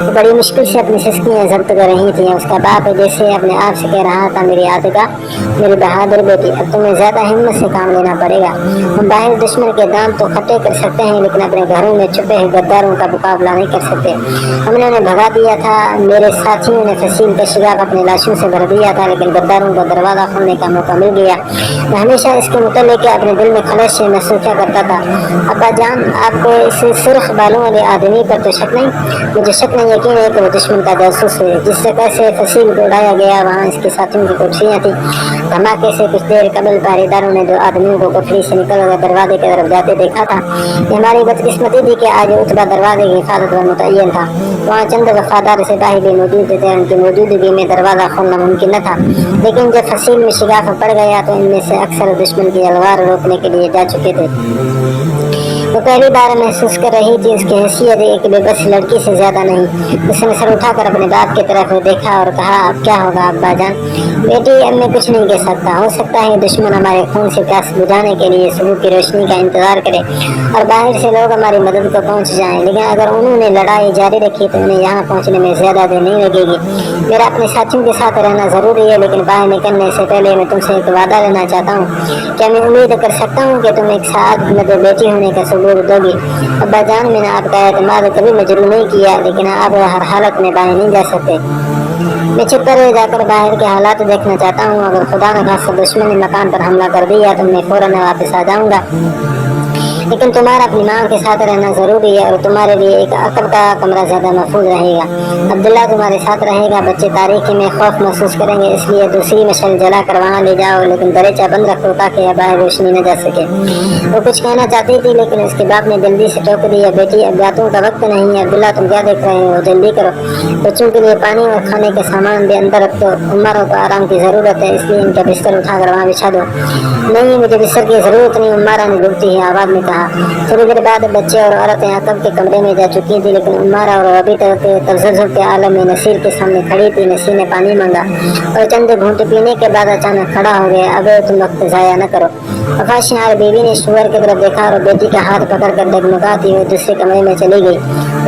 तो बड़ी मुश्किल से अपनी सिस्कियाँ जब्त कर रही थी। उसका बाप जैसे अपने आप से कह रहा था, मेरी आतिका, मेरी बहादुर बेटी, अब तुम्हें ज्यादा हिम्मत से काम लेना पड़ेगा। हम बाहर दुश्मन के दांत तो खट्टे कर सकते हैं, लेकिन अपने घरों में छुपे हुए गद्दारों का मुकाबला नहीं कर सकते। हमने उन्हें भगा दिया था, मेरे साथियों ने फसील का शिकार अपने लाशों से भर दिया था, लेकिन गद्दारों को दरवाजा खोलने का मौका मिल गया। मैं हमेशा इसके मुतल्लिक़ अपने दिल में खलश से महसूस करता था। अब्बा जान, आपको इस सुर्ख बालों वाले आदमी पर तो शक नहीं? मुझे शक नहीं, यकीन है कि वो दुश्मन का जासूस है। जिस जगह से फसील को उड़ाया गया वहाँ इसके साथियों की कोठरियाँ थी। धमाके से कुछ देर कबल पहरेदारों ने 2 आदमियों को कोठरी से निकल कर दरवाजे की तरफ जाते देखा था। ये हमारी बदकिस्मती थी कि आज उतबा दरवाजे की हिफाजत पर मुतय्यन था। वहाँ चंद वफादार सिपाही भी मौजूद थे। उनकी मौजूदगी में दरवाज़ा खोलना मुमकिन न था, लेकिन जब फसील में शिगाफ पड़ गया तो इनमें से अक्सर दुश्मन की तलवार रोकने के लिए जा चुके थे। वो पहली बार महसूस कर रही थी उसकी हैसियत एक बेबस लड़की से ज्यादा नहीं। उसने सर उठाकर अपने बाप की तरफ देखा और कहा, अब क्या होगा अब्बा जान? बेटी, अब मैं कुछ नहीं कह सकता। हो सकता है दुश्मन हमारे खून से प्यास बुझाने के लिए सुबह की रोशनी का इंतजार करे और बाहर से लोग हमारी मदद को पहुंच जाएं, लेकिन अगर उन्होंने लड़ाई जारी रखी तो उन्हें यहाँ पहुँचने में ज्यादा देर नहीं लगेगी। मेरा अपने साथियों के साथ रहना जरूरी है, लेकिन बाहर निकलने से पहले मैं तुमसे एक वादा लेना चाहता हूँ। क्या मैं उम्मीद कर सकता हूँ कि तुम एक साथ मेरे बेटी होने का सबूत दोगी? अब्बा जान, मैंने आपका एतमाद कभी मजरूह नहीं किया, लेकिन आप हर हालत में बाहर नहीं जा सकते। मैं छिप कर जाकर बाहर के हालात देखना चाहता हूँ। अगर खुदा न खास्ता दुश्मन ने मकान पर हमला कर दिया तो मैं फौरन वापस आ जाऊँगा, लेकिन तुम्हारा अपनी माँ के साथ रहना जरूरी है और तुम्हारे लिए एक अकल का कमरा ज्यादा महफूज रहेगा। अब्दुल्ला तुम्हारे साथ रहेगा। बच्चे तारीकी में खौफ महसूस करेंगे, इसलिए दूसरी मशल जला कर वहाँ ले जाओ, लेकिन दरीचा बंद रखो ताकि बाहर रोशनी न जा सके। वो कुछ कहना चाहती थी, लेकिन उसके बाप ने जल्दी से टोक दिया, बेटी, अब बातों का वक्त नहीं है। अब्दुल्ला, तुम क्या देख रहे हो? जल्दी करो, बच्चों के लिए पानी और खाने के सामान भी अंदर रख दो। उम्र को आराम की जरूरत है, इसलिए इनका बिस्तर उठाकर वहाँ बिछा दो। नहीं, मुझे बिस्तर की जरूरत नहीं, उम्मारा ने डूबती है आवाज में कहा। थोड़ी देर बाद बच्चे और औरतें अकब के कमरे में जा चुकी थी, लेकिन उम्मारा और अभी तक तजज्जुब के आलम में नसीर के सामने खड़ी थी। नसीर ने पानी मांगा और चंद घूंट पीने के बाद अचानक खड़ा हो गया। अब तुम वक्त जाया न करो। वफाशियार बीवी ने शुगर की तरफ देखा और बेटी का हाथ पकड़कर डगमगाती हुई दूसरे कमरे में चली गई।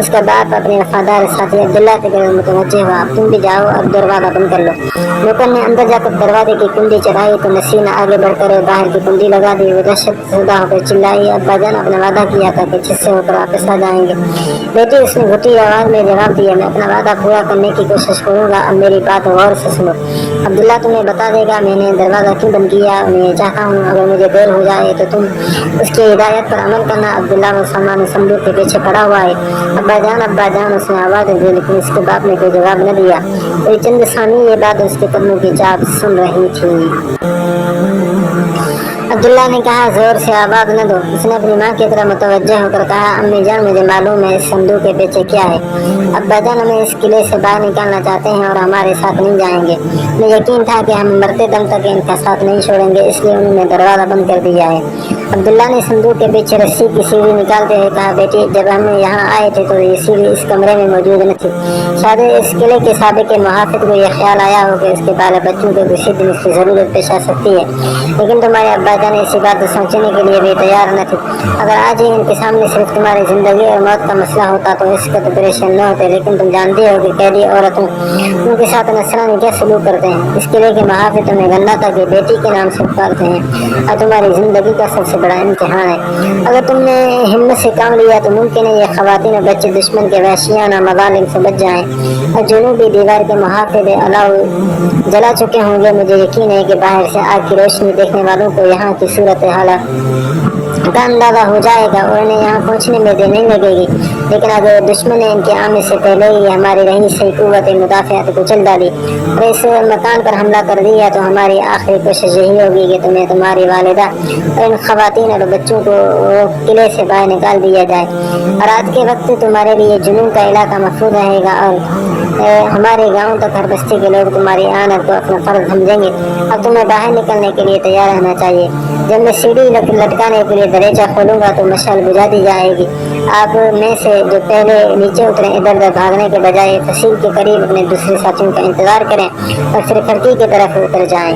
उसका बाप अपने वफादार साथी अब्दुल्ला की तरफ मुतवज्जे हुआ। अब तुम भी जाओ, अब दरवाजा बंद कर लो। नौकर ने अंदर जाकर दरवाजे की कुंडी चढ़ाई तो नसीर ने आगे बढ़कर बाहर की कुंडी लगा दी। वो दहशत ज़दा होकर चिल्लाई, अब्बा जान, अपना वादा किया था कि जिससे होकर वापस आ जाएंगे। बेटी, उसने घुटी आवाज में जवाब दिया, मैं अपना वादा पूरा करने की कोशिश करूंगा। अब मेरी बात गौर से सुनो। अब्दुल्ला तुम्हें बता देगा मैंने दरवाजा क्यों बंद किया। मैं चाहता हूँ अगर मुझे देर हो जाए तो तुम उसकी हिदायत पर अमल करना। अब्दुल्ला मुसलमान संदूक के पीछे खड़ा हुआ है। अब्बा जान, उसने आवाज दी, लेकिन उसके बाप ने कोई जवाब न दिया। कोई चंद सानी ये बात उसके कदमों की चाप सुन रही थी। अब्दुल्ला ने कहा, जोर से आवाज न दो। उसने अपनी माँ की तरफ मुतवज्जे होकर कहा, अम्मी जान, मुझे मालूम है इस संदूक के पीछे क्या है। अब्बा जान, हमें इस किले से बाहर निकालना चाहते हैं और हमारे साथ नहीं जाएंगे। मुझे यकीन था कि हम मरते दम तक इनका साथ नहीं छोड़ेंगे, इसलिए उन्होंने दरवाजा बंद कर दिया है। अब्दुल्ला ने संदूक के पीछे रस्सी की सीढ़ी निकालते हुए कहा, बेटी, जब हम यहाँ आए थे तो ये सीढ़ी इस कमरे में मौजूद न थी। शायद इस किले के साबिक मुहाफिज को यह ख्याल आया हो कि इसके बाल बच्चों को किसी दिन इसकी जरूरत पेश आ सकती है, लेकिन तुम्हारे अब्बा जान इसी बात सोचने के लिए भी तैयार न थे। अगर आज ही इनके सामने सिर्फ तुम्हारी जिंदगी और मौत का मसला होता तो इसका तो परेशान न होते, लेकिन तुम जानती हो कि कैदी औरतों उनके साथ नसरानी क्या सलूक करते हैं। इस किले के मुहाफिज तुम्हें गन्ना था कि बेटी के नाम से पुकारते हैं और तुम्हारी जिंदगी का सबसे बड़ा इम्तिहान है। अगर तुमने हिम्मत से काम लिया तो मुमकिन है ये खवातीन और बच्चे दुश्मन के वहशियाना मज़ालिम से बच जाएं और जुनूबी दीवार के मुहाफिज अलाउ जला चुके होंगे। मुझे यकीन है कि बाहर से आग की रोशनी देखने वालों को यहाँ की सूरत हालत का अंदाजा हो जाएगा और इन्हें यहाँ पहुँचने में देर नहीं लगेगी। लेकिन अगर दुश्मन ने इनके आने से पहले ही हमारी रही सही कुव्वत मुदाफ़ियात को चल डाली और इस मकान पर हमला कर दिया तो हमारी आखिरी कोशिश यही होगी कि तुम्हें तुम्हारी वालिदा और इन खवातीन और बच्चों को किले से बाहर निकाल दिया जाए। और रात के वक्त तुम्हारे लिए जुनून का इलाका महफूज रहेगा और हमारे गाँव तक हर बस्ती के लोग तुम्हारी आनत को अपना फर्ज समझेंगे। अब तुम्हें बाहर निकलने के लिए तैयार रहना चाहिए। जब मैं सीढ़ी लटकाने के लिए दरीचा खोलूंगा तो मशाल बुझा दी जाएगी। आप में से जो पहले नीचे उतरे इधर उधर भागने के बजाय फसील के करीब अपने दूसरे साथियों का इंतजार करें और फिर खिड़की की तरफ उतर जाएं।